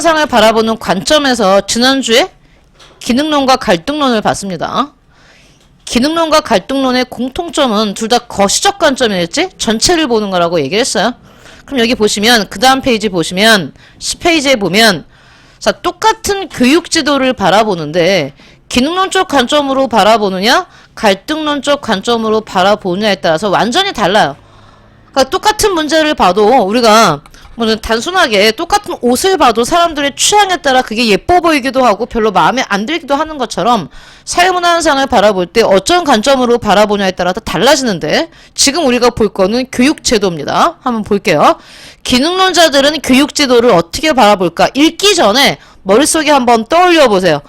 현상을 바라보는 관점에서 지난주에 기능론과 갈등론을 봤습니다. 기능론과 갈등론의 공통점은 둘 다 거시적 관점이었지? 전체를 보는 거라고 얘기를 했어요. 그럼 여기 보시면 그 다음 페이지 보시면 10페이지에 보면 자 똑같은 교육제도를 바라보는데 기능론적 관점으로 바라보느냐 갈등론적 관점으로 바라보느냐에 따라서 완전히 달라요. 그러니까 똑같은 문제를 봐도 우리가 단순하게 똑같은 옷을 봐도 사람들의 취향에 따라 그게 예뻐 보이기도 하고 별로 마음에 안 들기도 하는 것처럼 사회문화 현상을 바라볼 때 어떤 관점으로 바라보냐에 따라 다 달라지는데 지금 우리가 볼 거는 교육제도입니다. 한번 볼게요. 기능론자들은 교육제도를 어떻게 바라볼까? 읽기 전에 머릿속에 한번 떠올려 보세요.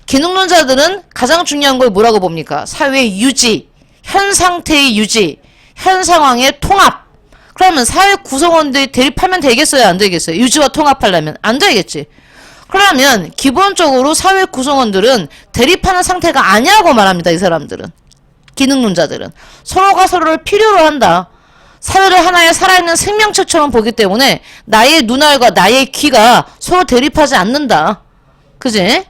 기능론자들은 가장 중요한 걸 뭐라고 봅니까? 사회의 유지, 현 상태의 유지, 현 상황의 통합. 그러면 사회 구성원들이 대립하면 되겠어요? 안 되겠어요? 유지와 통합하려면? 안 되겠지. 그러면 기본적으로 사회 구성원들은 대립하는 상태가 아니라고 말합니다. 이 사람들은. 기능론자들은. 서로가 서로를 필요로 한다. 사회를 하나의 살아있는 생명체처럼 보기 때문에 나의 눈알과 나의 귀가 서로 대립하지 않는다. 그지?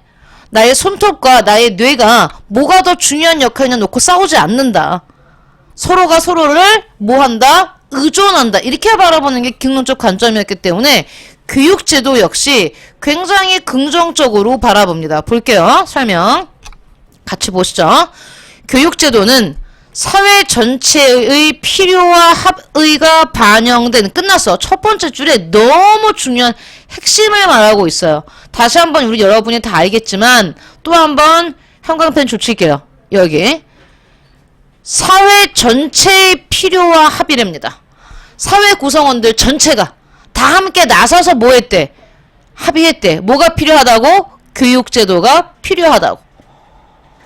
나의 손톱과 나의 뇌가 뭐가 더 중요한 역할이냐 놓고 싸우지 않는다. 서로가 서로를 뭐 한다? 의존한다. 이렇게 바라보는 게 기능론적 관점이었기 때문에 교육제도 역시 굉장히 긍정적으로 바라봅니다. 볼게요. 설명 같이 보시죠. 교육제도는 사회 전체의 필요와 합의가 반영된 끝났어. 첫 번째 줄에 너무 중요한 핵심을 말하고 있어요. 다시 한번 우리 여러분이 다 알겠지만 또 한번 형광펜 조칠게요. 여기 사회 전체의 필요와 합의랍니다. 사회 구성원들 전체가 다 함께 나서서 뭐 했대? 합의했대. 뭐가 필요하다고? 교육제도가 필요하다고.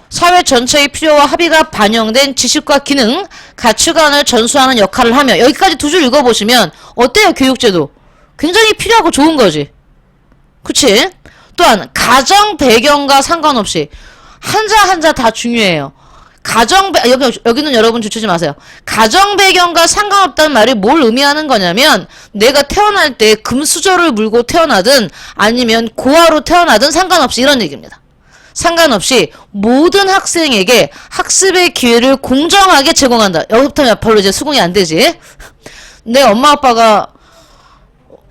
사회 전체의 필요와 합의가 반영된 지식과 기능, 가치관을 전수하는 역할을 하며 여기까지 두 줄 읽어보시면 어때요? 교육제도 굉장히 필요하고 좋은 거지. 그치? 또한 가정 배경과 상관없이 한자 다 중요해요. 여기는 여러분 주치지 마세요. 가정 배경과 상관없다는 말이 뭘 의미하는 거냐면 내가 태어날 때 금수저를 물고 태어나든 아니면 고아로 태어나든 상관없이 이런 얘기입니다. 상관없이 모든 학생에게 학습의 기회를 공정하게 제공한다. 여기부터 별로 이제 수긍이 안 되지. 내 엄마 아빠가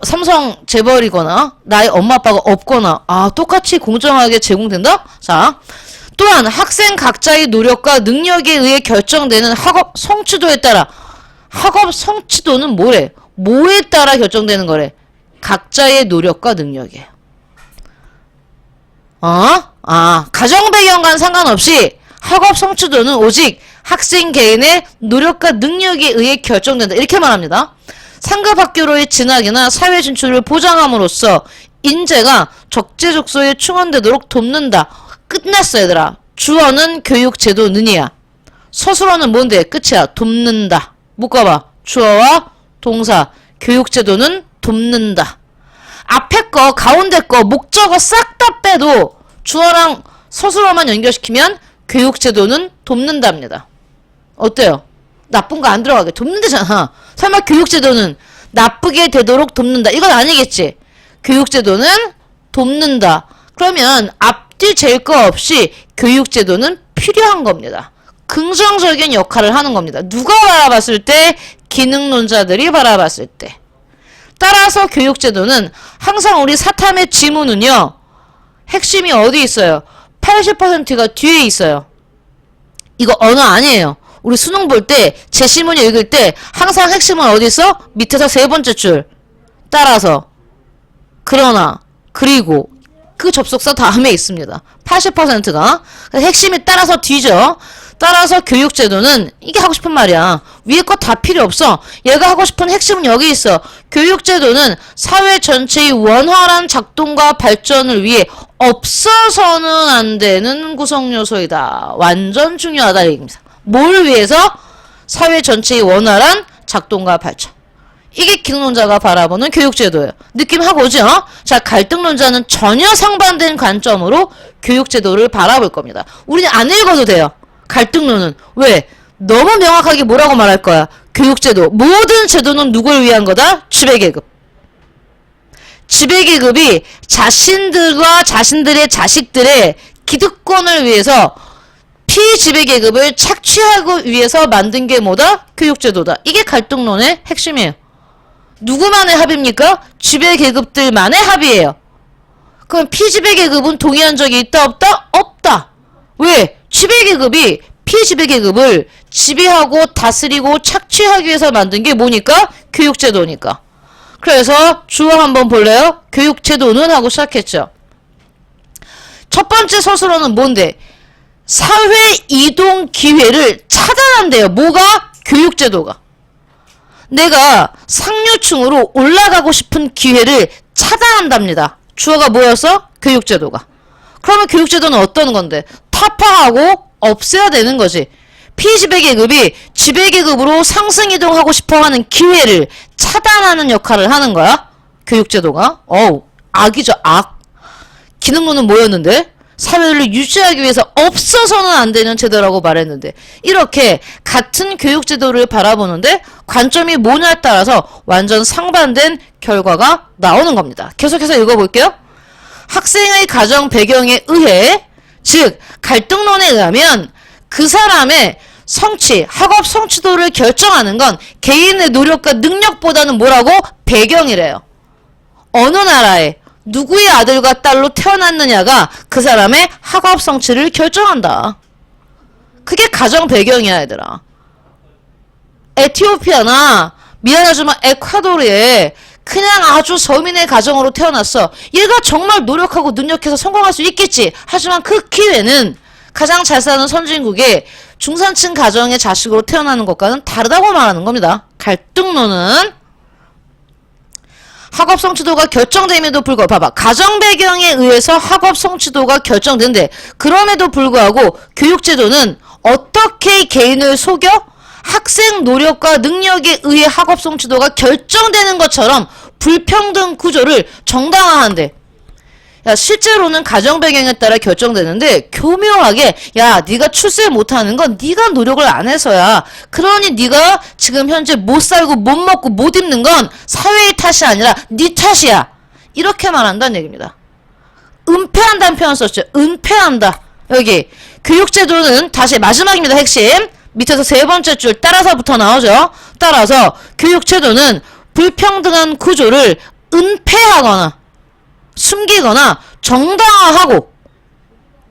삼성 재벌이거나 나의 엄마 아빠가 없거나 똑같이 공정하게 제공된다? 자, 또한 학생 각자의 노력과 능력에 의해 결정되는 학업 성취도에 따라 학업 성취도는 뭐래? 뭐에 따라 결정되는 거래? 각자의 노력과 능력이에요. 가정 배경과는 상관없이 학업 성취도는 오직 학생 개인의 노력과 능력에 의해 결정된다. 이렇게 말합니다. 상급 학교로의 진학이나 사회 진출을 보장함으로써 인재가 적재적소에 충원되도록 돕는다. 끝났어 얘들아. 주어는 교육제도는이야. 서술어는 뭔데? 끝이야. 돕는다. 묶어봐. 주어와 동사. 교육제도는 돕는다. 앞에 거, 가운데 거, 목적어 싹 다 빼도 주어랑 서술어만 연결시키면 교육제도는 돕는답니다. 어때요? 나쁜 거 안 들어가게 돕는다잖아. 설마 교육제도는 나쁘게 되도록 돕는다. 이건 아니겠지. 교육제도는 돕는다. 그러면 앞뒤 잴 거 없이 교육제도는 필요한 겁니다. 긍정적인 역할을 하는 겁니다. 누가 바라봤을 때? 기능론자들이 바라봤을 때. 따라서 교육제도는 항상 우리 사탐의 지문은요. 핵심이 어디 있어요? 80%가 뒤에 있어요. 이거 언어 아니에요. 우리 수능 볼 때 제시문 읽을 때 항상 핵심은 어디 있어? 밑에서 세 번째 줄. 따라서 그러나 그리고 그 접속사 다음에 있습니다. 80%가 핵심이 따라서 뒤죠. 따라서 교육제도는 이게 하고 싶은 말이야. 위에 거 다 필요 없어. 얘가 하고 싶은 핵심은 여기 있어. 교육제도는 사회 전체의 원활한 작동과 발전을 위해 없어서는 안 되는 구성요소이다. 완전 중요하다 얘기입니다. 뭘 위해서? 사회 전체의 원활한 작동과 발전. 이게 기능론자가 바라보는 교육제도예요. 느낌 하고 오죠? 자, 갈등론자는 전혀 상반된 관점으로 교육제도를 바라볼 겁니다. 우리는 안 읽어도 돼요. 갈등론은. 왜? 너무 명확하게 뭐라고 말할 거야? 교육제도. 모든 제도는 누굴 위한 거다? 지배계급. 지배계급이 자신들과 자신들의 자식들의 기득권을 위해서 피지배계급을 착취하기 위해서 만든 게 뭐다? 교육제도다. 이게 갈등론의 핵심이에요. 누구만의 합의입니까? 지배계급들만의 합의예요. 그럼 피지배계급은 동의한 적이 있다 없다? 없다. 왜? 지배계급이 피지배계급을 지배하고 다스리고 착취하기 위해서 만든 게 뭐니까? 교육제도니까. 그래서 주어 한번 볼래요? 교육제도는 하고 시작했죠. 첫 번째 서술어는 뭔데? 사회 이동 기회를 차단한대요. 뭐가? 교육제도가. 내가 상류층으로 올라가고 싶은 기회를 차단한답니다. 주어가 뭐였어? 교육제도가. 그러면 교육제도는 어떤 건데? 타파하고 없애야 되는 거지. 피지배계급이 지배계급으로 상승이동하고 싶어하는 기회를 차단하는 역할을 하는 거야. 교육제도가. 어우, 악이죠, 악. 기능론은 뭐였는데? 사회를 유지하기 위해서 없어서는 안 되는 제도라고 말했는데, 이렇게 같은 교육제도를 바라보는데 관점이 뭐냐에 따라서 완전 상반된 결과가 나오는 겁니다. 계속해서 읽어볼게요. 학생의 가정 배경에 의해, 즉 갈등론에 의하면 그 사람의 성취, 학업 성취도를 결정하는 건 개인의 노력과 능력보다는 뭐라고? 배경이래요. 어느 나라에 누구의 아들과 딸로 태어났느냐가 그 사람의 학업 성취를 결정한다. 그게 가정 배경이야, 얘들아. 에티오피아나 미안하지만 에콰도르에 그냥 아주 서민의 가정으로 태어났어. 얘가 정말 노력하고 능력해서 성공할 수 있겠지. 하지만 그 기회는 가장 잘 사는 선진국의 중산층 가정의 자식으로 태어나는 것과는 다르다고 말하는 겁니다. 갈등론은 학업 성취도가 결정됨에도 불구하고, 봐봐, 가정 배경에 의해서 학업 성취도가 결정된대. 그럼에도 불구하고 교육제도는 어떻게 개인을 속여? 학생 노력과 능력에 의해 학업 성취도가 결정되는 것처럼 불평등 구조를 정당화한대. 야, 실제로는 가정 배경에 따라 결정되는데 교묘하게, 야, 네가 출세 못하는 건 네가 노력을 안 해서야. 그러니 네가 지금 현재 못 살고 못 먹고 못 입는 건 사회의 탓이 아니라 네 탓이야. 이렇게 말한다는 얘기입니다. 은폐한다는 표현 썼죠. 은폐한다. 여기 교육제도는, 다시 마지막입니다. 핵심. 밑에서 세 번째 줄 따라서부터 나오죠. 따라서 교육제도는 불평등한 구조를 은폐하거나 숨기거나 정당화하고,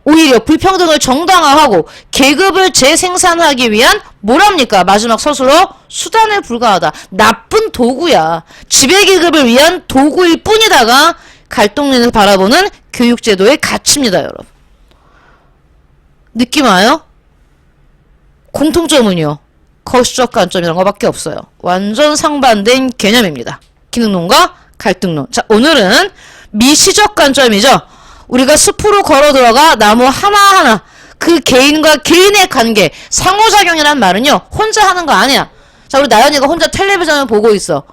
오히려 불평등을 정당화하고 계급을 재생산하기 위한 뭐랍니까? 마지막 서술어 수단에 불과하다. 나쁜 도구야. 지배계급을 위한 도구일 뿐이다가 갈등론을 바라보는 교육제도의 가치입니다, 여러분. 느낌 와요? 공통점은요, 거시적 관점이란 것밖에 없어요. 완전 상반된 개념입니다. 기능론과 갈등론. 자, 오늘은 미시적 관점이죠. 우리가 숲으로 걸어 들어가 나무 하나하나, 그 개인과 개인의 관계, 상호작용이란 말은요, 혼자 하는 거 아니야. 자, 우리 나연이가 혼자 텔레비전을 보고 있어.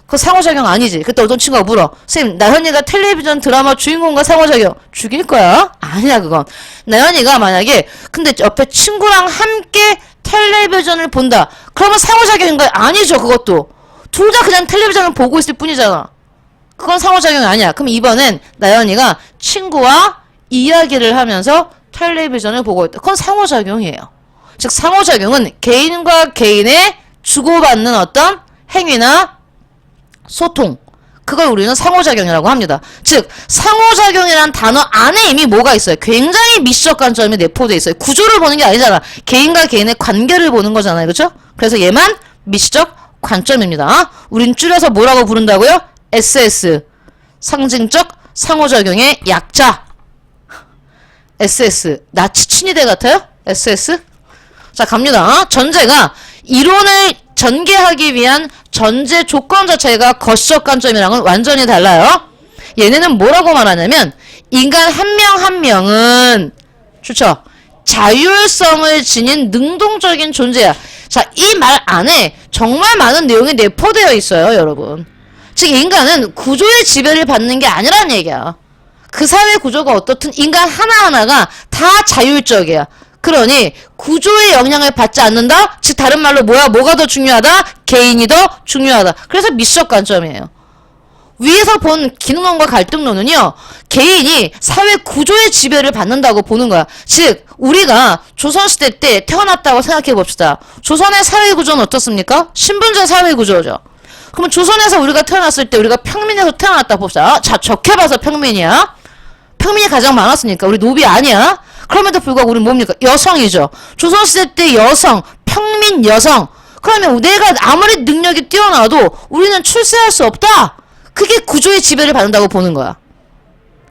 그거 상호작용 아니지. 그때 어떤 친구가 물어. 선생님, 나연이가 텔레비전 드라마 주인공과 상호작용 죽일 거야? 아니야, 그건. 나연이가 만약에 근데 옆에 친구랑 함께 텔레비전을 본다. 그러면 상호작용인 거야? 아니죠, 그것도. 둘 다 그냥 텔레비전을 보고 있을 뿐이잖아. 그건 상호작용이 아니야. 그럼 이번엔 나연이가 친구와 이야기를 하면서 텔레비전을 보고 있다. 그건 상호작용이에요. 즉 상호작용은 개인과 개인의 주고받는 어떤 행위나 소통, 그걸 우리는 상호작용이라고 합니다. 즉 상호작용이란 단어 안에 이미 뭐가 있어요? 굉장히 미시적 관점이 내포되어 있어요. 구조를 보는 게 아니잖아. 개인과 개인의 관계를 보는 거잖아요. 그렇죠? 그래서 얘만 미시적 관점입니다. 우린 줄여서 뭐라고 부른다고요? SS, 상징적 상호작용의 약자. SS, 나치 친위대 같아요? SS? 자, 갑니다. 전제가 이론을 전개하기 위한 전제 조건 자체가 거시적 관점이랑은 완전히 달라요. 얘네는 뭐라고 말하냐면, 인간 한 명 한 명은, 좋죠? 자율성을 지닌 능동적인 존재야. 자, 이 말 안에 정말 많은 내용이 내포되어 있어요, 여러분. 즉 인간은 구조의 지배를 받는 게 아니란 얘기야. 그 사회 구조가 어떻든 인간 하나하나가 다 자율적이야. 그러니 구조의 영향을 받지 않는다? 즉 다른 말로 뭐야? 뭐가 더 중요하다? 개인이 더 중요하다. 그래서 미시적 관점이에요. 위에서 본 기능론과 갈등론은요, 개인이 사회 구조의 지배를 받는다고 보는 거야. 즉, 우리가 조선시대 때 태어났다고 생각해 봅시다. 조선의 사회 구조는 어떻습니까? 신분제 사회 구조죠. 그러면 조선에서 우리가 태어났을 때 우리가 평민에서 태어났다 봅시다. 자, 좋게 봐서 평민이야. 평민이 가장 많았으니까 우리 노비 아니야. 그럼에도 불구하고 우리는 뭡니까? 여성이죠. 조선시대 때 여성, 평민 여성. 그러면 내가 아무리 능력이 뛰어나도 우리는 출세할 수 없다. 그게 구조의 지배를 받는다고 보는 거야.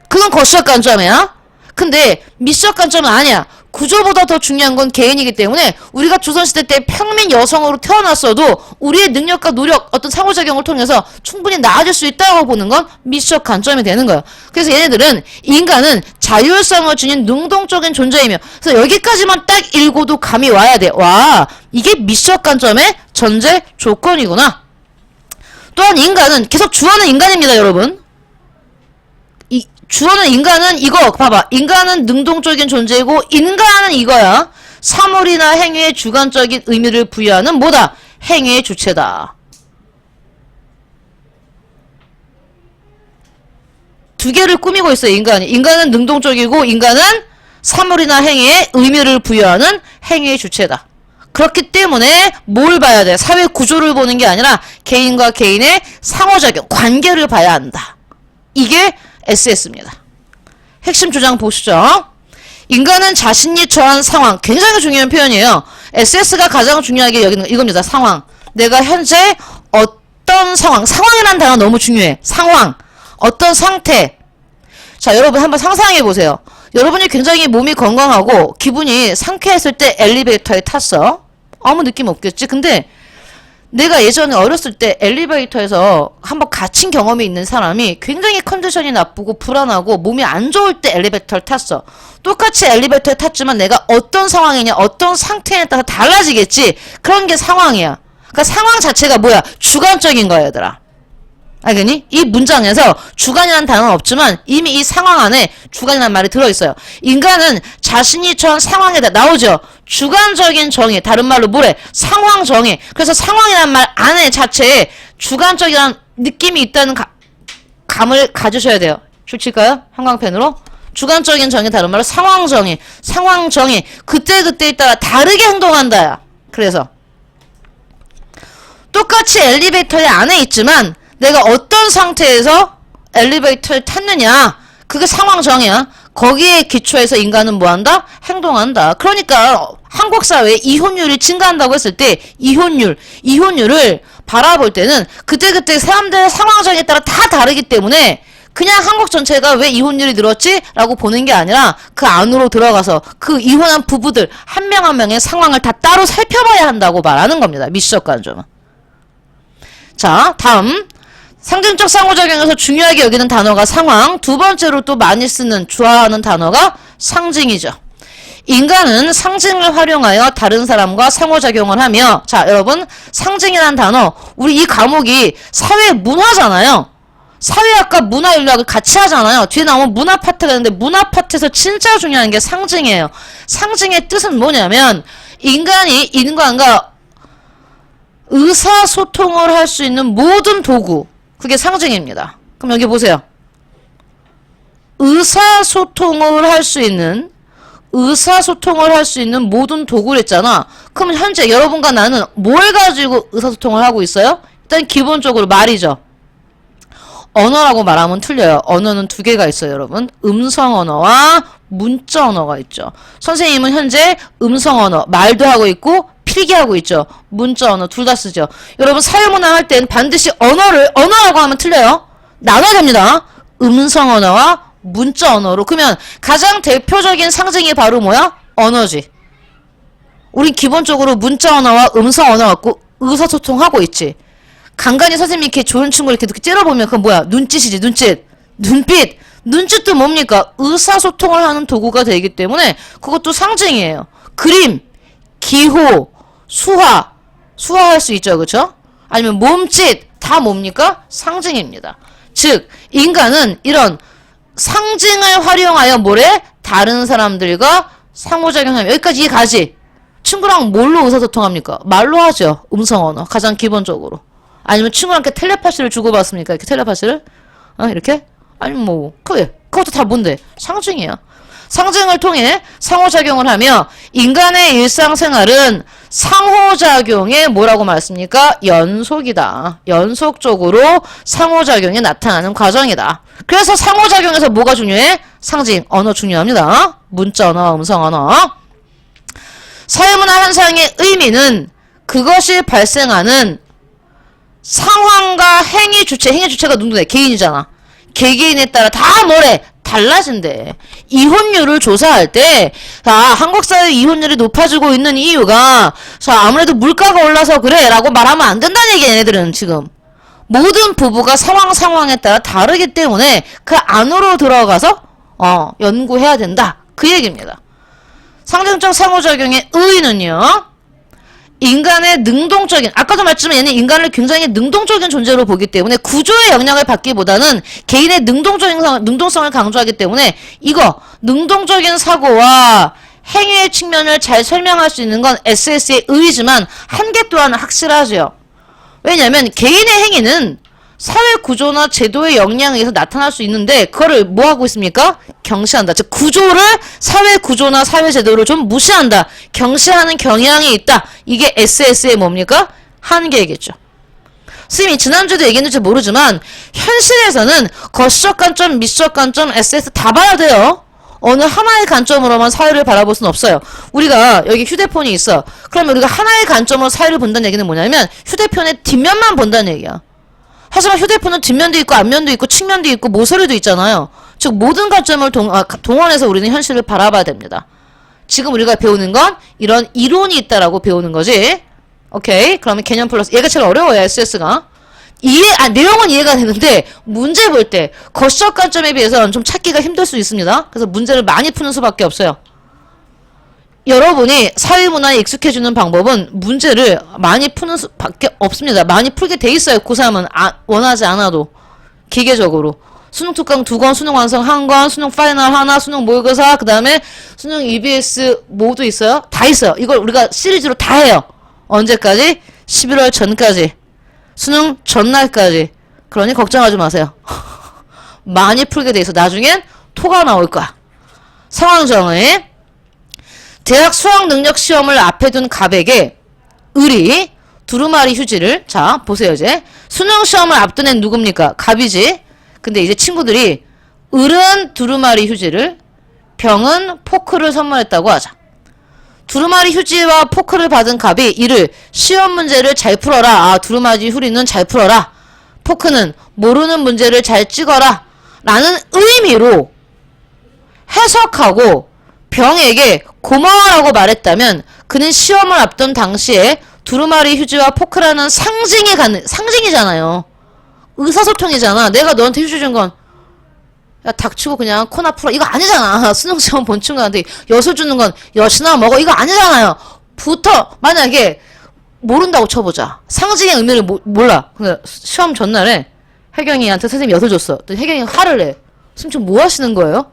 그건 거시적 관점이야. 근데 미적 관점은 아니야. 구조보다 더 중요한 건 개인이기 때문에 우리가 조선시대 때 평민 여성으로 태어났어도 우리의 능력과 노력, 어떤 상호작용을 통해서 충분히 나아질 수 있다고 보는 건 미적 관점이 되는 거야. 그래서 얘네들은 인간은 자율성을 지닌 능동적인 존재이며, 그래서 여기까지만 딱 읽어도 감이 와야 돼. 와, 이게 미적 관점의 전제 조건이구나. 또한 인간은 계속 주어는 인간입니다, 여러분. 주어는 인간은 이거 봐봐. 인간은 능동적인 존재이고 인간은 이거야. 사물이나 행위에 주관적인 의미를 부여하는 뭐다? 행위의 주체다. 두 개를 꾸미고 있어요, 인간이. 인간은 능동적이고 인간은 사물이나 행위에 의미를 부여하는 행위의 주체다. 그렇기 때문에 뭘 봐야 돼? 사회 구조를 보는 게 아니라 개인과 개인의 상호작용, 관계를 봐야 한다. 이게 SS입니다. 핵심 주장 보시죠. 인간은 자신이 처한 상황, 굉장히 중요한 표현이에요. SS가 가장 중요하게 여기는 이겁니다. 상황. 내가 현재 어떤 상황, 상황이라는 단어 너무 중요해. 상황, 어떤 상태. 자, 여러분 한번 상상해 보세요. 여러분이 굉장히 몸이 건강하고 기분이 상쾌했을 때 엘리베이터에 탔어. 아무 느낌 없겠지. 근데 내가 예전에 어렸을 때 엘리베이터에서 한번 갇힌 경험이 있는 사람이 굉장히 컨디션이 나쁘고 불안하고 몸이 안 좋을 때 엘리베이터를 탔어. 똑같이 엘리베이터에 탔지만 내가 어떤 상황이냐, 어떤 상태에 따라 달라지겠지. 그런 게 상황이야. 그러니까 상황 자체가 뭐야? 주관적인 거야, 얘들아. 알겠니? 이 문장에서 주관이라는 단어는 없지만 이미 이 상황 안에 주관이라는 말이 들어있어요. 인간은 자신이 처한 상황에 나오죠. 주관적인 정의, 다른 말로 뭐래? 상황 정의. 그래서 상황이라는 말 안에 자체에 주관적이라는 느낌이 있다는 감을 가지셔야 돼요. 줄 형광펜으로. 주관적인 정의, 다른 말로 상황 정의. 상황 정의. 그때그때에 따라 다르게 행동한다야. 그래서 똑같이 엘리베이터의 안에 있지만 내가 어떤 상태에서 엘리베이터를 탔느냐, 그게 상황 정의야. 거기에 기초해서 인간은 뭐한다? 행동한다. 그러니까 한국 사회에 이혼율이 증가한다고 했을 때 이혼율을 바라볼 때는 그때그때 사람들의 상황 정의에 따라 다 다르기 때문에 그냥 한국 전체가 왜 이혼율이 늘었지? 라고 보는 게 아니라 그 안으로 들어가서 그 이혼한 부부들 한 명 한 명의 상황을 다 따로 살펴봐야 한다고 말하는 겁니다. 미시적 관점은. 자, 다음. 상징적 상호작용에서 중요하게 여기는 단어가 상황, 두 번째로 또 많이 쓰는, 좋아하는 단어가 상징이죠. 인간은 상징을 활용하여 다른 사람과 상호작용을 하며, 자, 여러분, 상징이라는 단어, 우리 이 과목이 사회 문화잖아요. 사회학과 문화인류학을 같이 하잖아요. 뒤에 나오면 문화 파트가 있는데 문화 파트에서 진짜 중요한 게 상징이에요. 상징의 뜻은 뭐냐면 인간이 인간과 의사소통을 할 수 있는 모든 도구, 그게 상징입니다. 그럼 여기 보세요. 의사소통을 할 수 있는 모든 도구를 했잖아. 그럼 현재 여러분과 나는 뭘 가지고 의사소통을 하고 있어요? 일단 기본적으로 말이죠. 언어라고 말하면 틀려요. 언어는 두 개가 있어요, 여러분. 음성 언어와 문자 언어가 있죠. 선생님은 현재 음성 언어, 말도 하고 있고 필기하고 있죠. 문자 언어 둘 다 쓰죠. 여러분 사회문화 할 땐 반드시 언어라고 하면 틀려요. 나눠야 됩니다. 음성 언어와 문자 언어로. 그러면 가장 대표적인 상징이 바로 뭐야? 언어지. 우린 기본적으로 문자 언어와 음성 언어 갖고 의사소통하고 있지. 간간히 선생님이 이렇게 좋은 친구를 이렇게 째려보면 그건 뭐야? 눈짓이지, 눈빛. 눈짓도 뭡니까? 의사소통을 하는 도구가 되기 때문에 그것도 상징이에요. 그림, 기호, 수화할 수 있죠, 그쵸? 아니면 몸짓, 다 뭡니까? 상징입니다. 즉, 인간은 이런 상징을 활용하여 뭐래? 다른 사람들과 상호작용하며, 여기까지 이해가지? 친구랑 뭘로 의사소통합니까? 말로 하죠. 음성 언어. 가장 기본적으로. 아니면 친구랑 이렇게 텔레파시를 주고받습니까? 이렇게 텔레파시를? 이렇게? 아니면 뭐, 그것도 다 뭔데? 상징이야. 상징을 통해 상호작용을 하며 인간의 일상생활은 상호작용의 뭐라고 말했습니까? 연속이다. 연속적으로 상호작용이 나타나는 과정이다. 그래서 상호작용에서 뭐가 중요해? 상징, 언어 중요합니다. 문자 언어와 음성 언어. 사회문화 현상의 의미는 그것이 발생하는 상황과 행위 주체가 누구냐? 개인이잖아. 개개인에 따라 다 뭐래? 달라진대. 이혼율을 조사할 때, 한국 사회 이혼율이 높아지고 있는 이유가, 아무래도 물가가 올라서 그래. 라고 말하면 안 된다는 얘기야, 얘네들은 지금. 모든 부부가 상황에 따라 다르기 때문에 그 안으로 들어가서, 연구해야 된다. 그 얘기입니다. 상징적 상호작용의 의의는요, 인간의 능동적인, 아까도 말했지만 얘는 인간을 굉장히 능동적인 존재로 보기 때문에 구조의 영향을 받기보다는 개인의 능동성을 강조하기 때문에 이거, 능동적인 사고와 행위의 측면을 잘 설명할 수 있는 건 SS의 의의지만 한계 또한 확실하죠. 왜냐면 개인의 행위는 사회 구조나 제도의 영향에 의해서 나타날 수 있는데 그거를 뭐 하고 있습니까? 경시한다. 즉 구조를 사회 구조나 사회 제도를 좀 무시한다. 경시하는 경향이 있다. 이게 SS의 뭡니까? 한계이겠죠. 선생님이 지난주에도 얘기했는지 모르지만 현실에서는 거시적 관점, 미시적 관점, SS 다 봐야 돼요. 어느 하나의 관점으로만 사회를 바라볼 수는 없어요. 우리가 여기 휴대폰이 있어. 그러면 우리가 하나의 관점으로 사회를 본다는 얘기는 뭐냐면 휴대폰의 뒷면만 본다는 얘기야. 하지만 휴대폰은 뒷면도 있고 앞면도 있고 측면도 있고 모서리도 있잖아요. 즉 모든 관점을 동원해서 우리는 현실을 바라봐야 됩니다. 지금 우리가 배우는 건 이런 이론이 있다라고 배우는 거지. 오케이. 그러면 개념 플러스 얘가 제일 어려워요. SS가. 내용은 이해가 되는데 문제 볼 때 거시적 관점에 비해서는 좀 찾기가 힘들 수 있습니다. 그래서 문제를 많이 푸는 수밖에 없어요. 여러분이 사회문화에 익숙해지는 방법은 문제를 많이 푸는 수밖에 없습니다. 많이 풀게 돼 있어요. 고3은 원하지 않아도. 기계적으로. 수능 특강 2권, 수능 완성 1권, 수능 파이널 하나, 수능 모의고사, 그 다음에 수능 EBS 모두 있어요? 다 있어요. 이걸 우리가 시리즈로 다 해요. 언제까지? 11월 전까지. 수능 전날까지. 그러니 걱정하지 마세요. 많이 풀게 돼 있어. 나중엔 토가 나올 거야. 상황정의 대학 수학능력 시험을 앞에 둔 갑에게 을이 두루마리 휴지를, 자 보세요. 이제 수능 시험을 앞둔 애는 누굽니까? 갑이지. 근데 이제 친구들이 을은 두루마리 휴지를, 병은 포크를 선물했다고 하자. 두루마리 휴지와 포크를 받은 갑이 이를 시험 문제를 잘 풀어라. 두루마리 휴지는 잘 풀어라. 포크는 모르는 문제를 잘 찍어라. 라는 의미로 해석하고 병에게 고마워라고 말했다면 그는 시험을 앞둔 당시에 두루마리 휴지와 포크라는 상징이잖아요. 의사소통이잖아. 내가 너한테 휴지 준 건 야 닥치고 그냥 코나 풀어 이거 아니잖아. 수능시험 본 친구한테 엿을 주는 건 엿이나 먹어 이거 아니잖아요. 만약에 모른다고 쳐보자. 상징의 의미를 몰라. 근데 시험 전날에 혜경이한테 선생님이 엿을 줬어. 혜경이가 화를 내. 선생님 지금 뭐 하시는 거예요?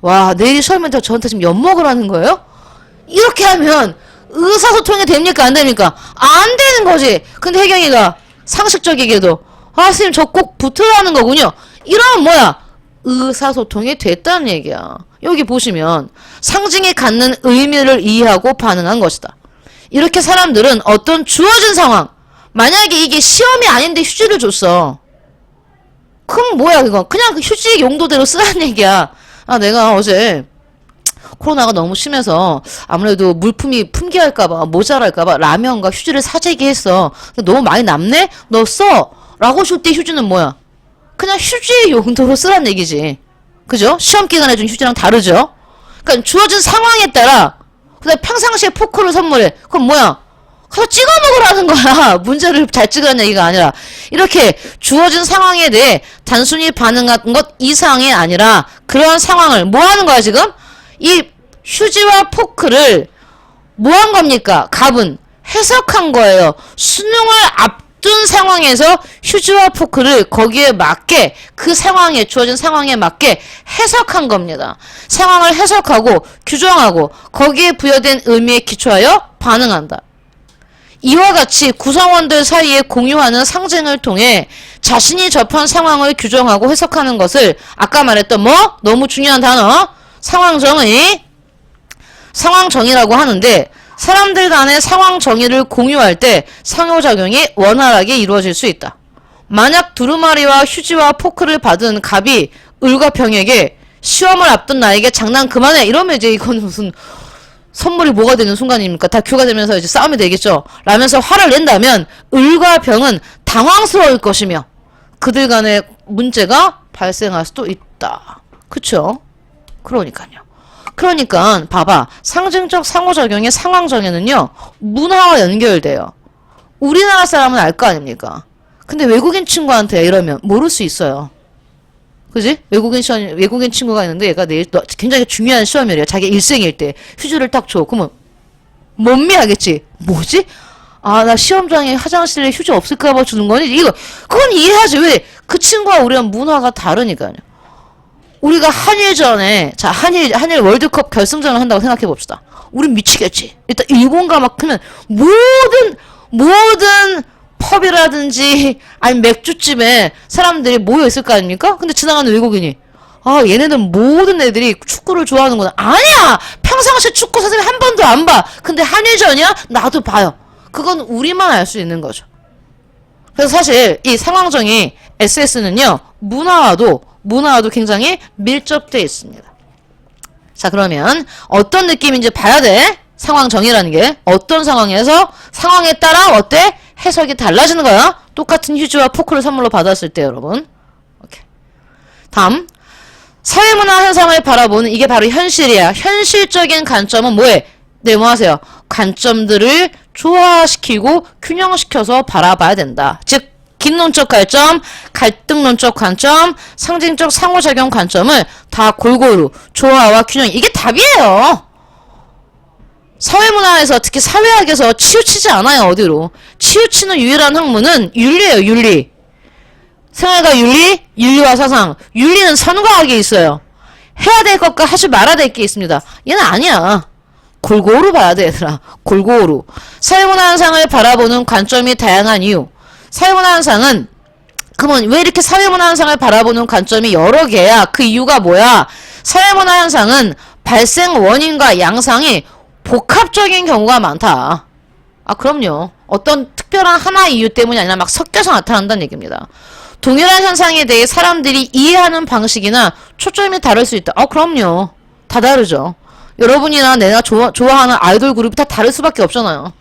와, 내일 시험인데 저한테 지금 엿 먹으라는 거예요? 이렇게 하면 의사소통이 됩니까? 안 됩니까? 안 되는 거지. 근데 혜경이가 상식적이게도 선생님 저 꼭 붙으라는 거군요. 이러면 뭐야? 의사소통이 됐다는 얘기야. 여기 보시면 상징이 갖는 의미를 이해하고 반응한 것이다. 이렇게 사람들은 어떤 주어진 상황, 만약에 이게 시험이 아닌데 휴지를 줬어. 그럼 뭐야 그거? 그냥 그 휴지 용도대로 쓰라는 얘기야. 내가 어제 코로나가 너무 심해서 아무래도 물품이 품귀할까봐 모자랄까봐 라면과 휴지를 사재기 했어. 너무 많이 남네? 너 써! 라고 줄 때 휴지는 뭐야? 그냥 휴지 용도로 쓰란 얘기지. 그죠? 시험 기간에 준 휴지랑 다르죠? 그러니까 주어진 상황에 따라 그다음에 평상시에 포크를 선물해. 그럼 뭐야? 가서 찍어 먹으라는 거야. 문제를 잘 찍으라는 얘기가 아니라 이렇게 주어진 상황에 대해 단순히 반응한 것 이상이 아니라 그런 상황을 뭐 하는 거야 지금? 이 휴지와 포크를 뭐 한 겁니까? 갑은 해석한 거예요. 수능을 앞둔 상황에서 휴지와 포크를 거기에 맞게 그 상황에 주어진 상황에 맞게 해석한 겁니다. 상황을 해석하고 규정하고 거기에 부여된 의미에 기초하여 반응한다. 이와 같이 구성원들 사이에 공유하는 상징을 통해 자신이 접한 상황을 규정하고 해석하는 것을 아까 말했던 뭐? 너무 중요한 단어 상황정의라고 하는데 사람들 간의 상황정의를 공유할 때 상호작용이 원활하게 이루어질 수 있다. 만약 두루마리와 휴지와 포크를 받은 갑이 을과 병에게 시험을 앞둔 나에게 장난 그만해 이러면 이제 이건 무슨 선물이 뭐가 되는 순간입니까? 다큐가 되면서 이제 싸움이 되겠죠. 라면서 화를 낸다면 을과 병은 당황스러울 것이며 그들 간의 문제가 발생할 수도 있다. 그쵸? 그러니까요. 그러니까 봐봐. 상징적 상호작용의 상황정의는요. 문화와 연결돼요. 우리나라 사람은 알 거 아닙니까? 근데 외국인 친구한테 이러면 모를 수 있어요. 그지? 외국인 친구가 있는데 얘가 내일 굉장히 중요한 시험이래요. 자기 일생일 때 휴지를 딱 줘. 그러면 뭔미하겠지. 뭐지? 아, 나 시험장에 화장실에 휴지 없을까봐 주는 거니? 그건 이해하지. 왜? 그 친구와 우리랑 문화가 다르니까요. 우리가 한일전에, 자, 한일 월드컵 결승전을 한다고 생각해 봅시다. 우린 미치겠지. 일단 일본과 막 하면 모든 펍이라든지 아니면 맥주집에 사람들이 모여 있을 거 아닙니까? 근데 지나가는 외국인이 아 얘네는 모든 애들이 축구를 좋아하는구나. 아니야! 평상시 축구 선생님 한 번도 안 봐. 근데 한일전이야? 나도 봐요. 그건 우리만 알 수 있는 거죠. 그래서 사실 이 상황정의 SS는요 문화와도 굉장히 밀접되어 있습니다. 자 그러면 어떤 느낌인지 봐야 돼. 상황정의라는 게 어떤 상황에서 상황에 따라 어때? 해석이 달라지는 거야. 똑같은 휴지와 포크를 선물로 받았을 때 여러분. 오케이. 다음 사회문화 현상을 바라보는 이게 바로 현실이야. 현실적인 관점은 뭐해? 네, 뭐 하세요? 관점들을 조화시키고 균형시켜서 바라봐야 된다. 즉 긴론적 관점, 갈등론적 관점, 상징적 상호작용 관점을 다 골고루 조화와 균형 이게 답이에요. 사회문화에서 특히 사회학에서 치우치지 않아요. 어디로. 치우치는 유일한 학문은 윤리예요. 윤리. 생활과 윤리, 윤리와 사상. 윤리는 선과학에 있어요. 해야 될 것과 하지 말아야 될 게 있습니다. 얘는 아니야. 골고루 봐야 돼 얘들아. 골고루. 사회문화 현상을 바라보는 관점이 다양한 이유. 사회문화 현상은 그러면 왜 이렇게 사회문화 현상을 바라보는 관점이 여러 개야? 그 이유가 뭐야? 사회문화 현상은 발생 원인과 양상이 복합적인 경우가 많다. 아 그럼요. 어떤 특별한 하나의 이유 때문이 아니라 막 섞여서 나타난다는 얘기입니다. 동일한 현상에 대해 사람들이 이해하는 방식이나 초점이 다를 수 있다. 그럼요. 다 다르죠. 여러분이나 내가 좋아하는 아이돌 그룹이 다 다를 수밖에 없잖아요.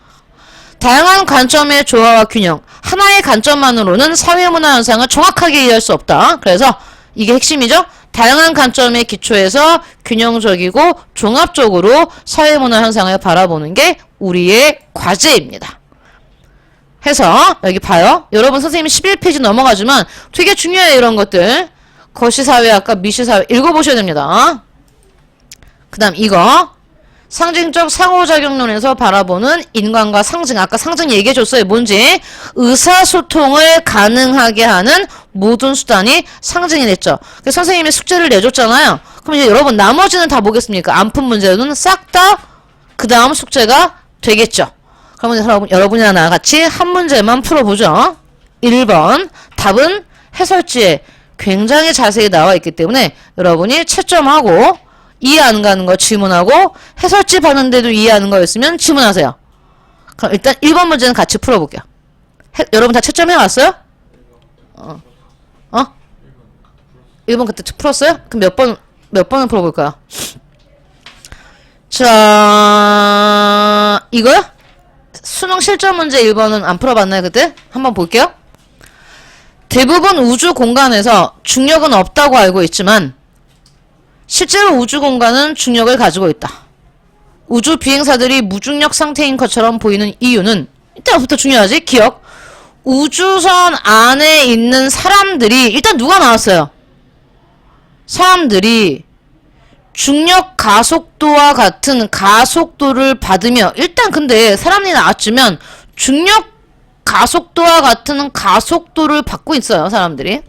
다양한 관점의 조화와 균형. 하나의 관점만으로는 사회문화 현상을 정확하게 이해할 수 없다. 그래서 이게 핵심이죠. 다양한 관점의 기초에서 균형적이고 종합적으로 사회문화 현상을 바라보는 게 우리의 과제입니다. 해서 여기 봐요. 여러분 선생님이 11페이지 넘어가지만 되게 중요해요. 이런 것들. 거시사회학과 미시사회 읽어보셔야 됩니다. 그 다음 이거 상징적 상호작용론에서 바라보는 인간과 상징. 아까 상징 얘기해줬어요. 뭔지. 의사소통을 가능하게 하는 모든 수단이 상징이 됐죠. 그래서 선생님이 숙제를 내줬잖아요. 그럼 이제 여러분 나머지는 다 뭐겠습니까? 안 푼 문제는 싹 다 그 다음 숙제가 되겠죠. 그러면 여러분이랑 나랑 같이 한 문제만 풀어보죠. 1번 답은 해설지에 굉장히 자세히 나와 있기 때문에 여러분이 채점하고 이해 안 가는 거 질문하고 해설지 봤는데도 이해 안 거였으면 질문하세요. 그럼 일단 1번 문제는 같이 풀어볼게요. 여러분 다 채점해 왔어요? 1번 그때 풀었어요? 그럼 몇 번을 풀어볼까요? 자, 이거요? 수능 실전 문제 1번은 안 풀어봤나요, 그때? 한번 볼게요. 대부분 우주 공간에서 중력은 없다고 알고 있지만 실제로 우주 공간은 중력을 가지고 있다. 우주 비행사들이 무중력 상태인 것처럼 보이는 이유는 일단부터 중요하지? 기억. 우주선 안에 있는 사람들이 일단 누가 나왔어요? 사람들이 중력 가속도와 같은 가속도를 받으며 일단 근데 사람이 나왔으면 중력 가속도와 같은 가속도를 받고 있어요. 사람들이.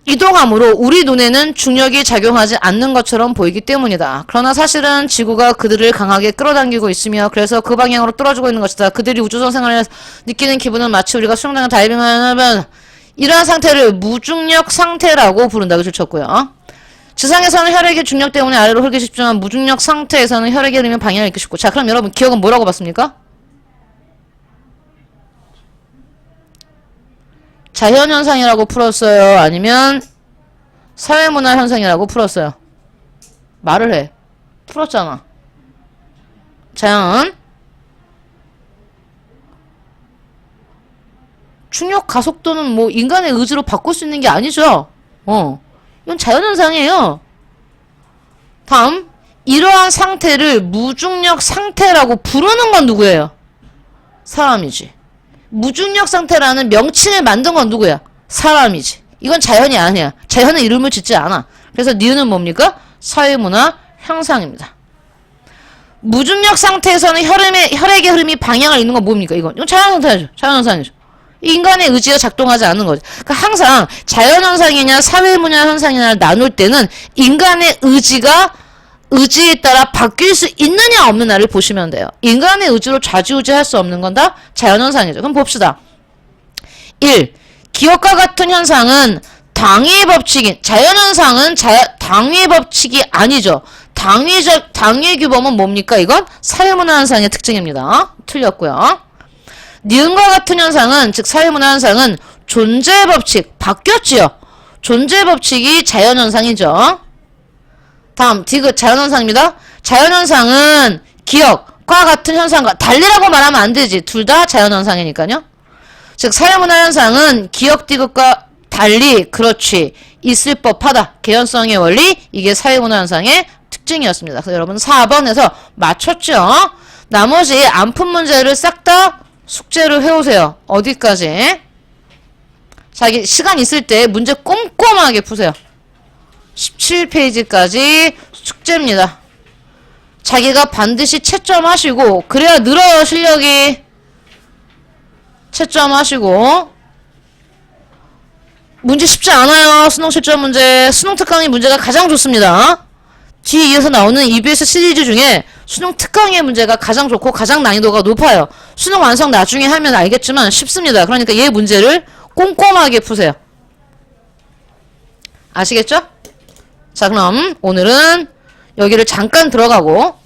이동함으로 우리 눈에는 중력이 작용하지 않는 것처럼 보이기 때문이다. 그러나 사실은 지구가 그들을 강하게 끌어당기고 있으며 그래서 그 방향으로 떨어지고 있는 것이다. 그들이 우주선 생활을 느끼는 기분은 마치 우리가 수영장에 다이빙하면 이러한 상태를 무중력 상태라고 부른다고 쳤고요. 지상에서는 혈액의 중력 때문에 아래로 흐르기 쉽지만 무중력 상태에서는 혈액의 흐름이 방향을 잃기 쉽고. 자, 그럼 여러분 기억은 뭐라고 봤습니까? 자연현상이라고 풀었어요? 아니면 사회문화 현상이라고 풀었어요? 말을 해. 풀었잖아. 자연 중력 가속도는 뭐 인간의 의지로 바꿀 수 있는 게 아니죠. 이건 자연현상이에요. 다음, 이러한 상태를 무중력 상태라고 부르는 건 누구예요? 사람이지. 무중력 상태라는 명칭을 만든 건 누구야? 사람이지. 이건 자연이 아니야. 자연은 이름을 짓지 않아. 그래서 니은은 뭡니까? 사회문화 현상입니다. 무중력 상태에서는 혈액의 흐름이 방향을 잃는 건 뭡니까? 이건 자연현상이죠. 자연현상이죠. 인간의 의지가 작동하지 않는 거지. 그러니까 항상 자연현상이냐 사회문화 현상이냐 나눌 때는 인간의 의지에 따라 바뀔 수 있느냐 없느냐를 보시면 돼요. 인간의 의지로 좌지우지할 수 없는 건 다 자연현상이죠. 그럼 봅시다. 1. 기억과 같은 현상은 당위의 법칙인 자연현상은 당위의 법칙이 아니죠. 당위의 규범은 뭡니까? 이건 사회문화 현상의 특징입니다. 틀렸고요. 니은과 같은 현상은 즉 사회문화 현상은 존재의 법칙 바뀌었지요. 존재의 법칙이 자연현상이죠. 다음 디귿 자연현상입니다. 자연현상은 기억과 같은 현상과 달리라고 말하면 안 되지. 둘 다 자연현상이니까요. 즉 사회문화 현상은 기억 디귿과 달리 그렇지 있을 법하다. 개연성의 원리 이게 사회문화 현상의 특징이었습니다. 그래서 여러분 4번에서 맞췄죠. 나머지 안 푼 문제를 싹 다 숙제를 해오세요. 어디까지? 자기 시간 있을 때 문제 꼼꼼하게 푸세요. 17페이지까지 숙제입니다. 자기가 반드시 채점하시고 그래야 늘어요 실력이. 채점하시고 문제 쉽지 않아요. 수능 채점 문제. 수능 특강의 문제가 가장 좋습니다. 뒤에 이어서 나오는 EBS 시리즈 중에 수능 특강의 문제가 가장 좋고 가장 난이도가 높아요. 수능 완성 나중에 하면 알겠지만 쉽습니다. 그러니까 얘 문제를 꼼꼼하게 푸세요. 아시겠죠? 자, 그럼 오늘은 여기를 잠깐 들어가고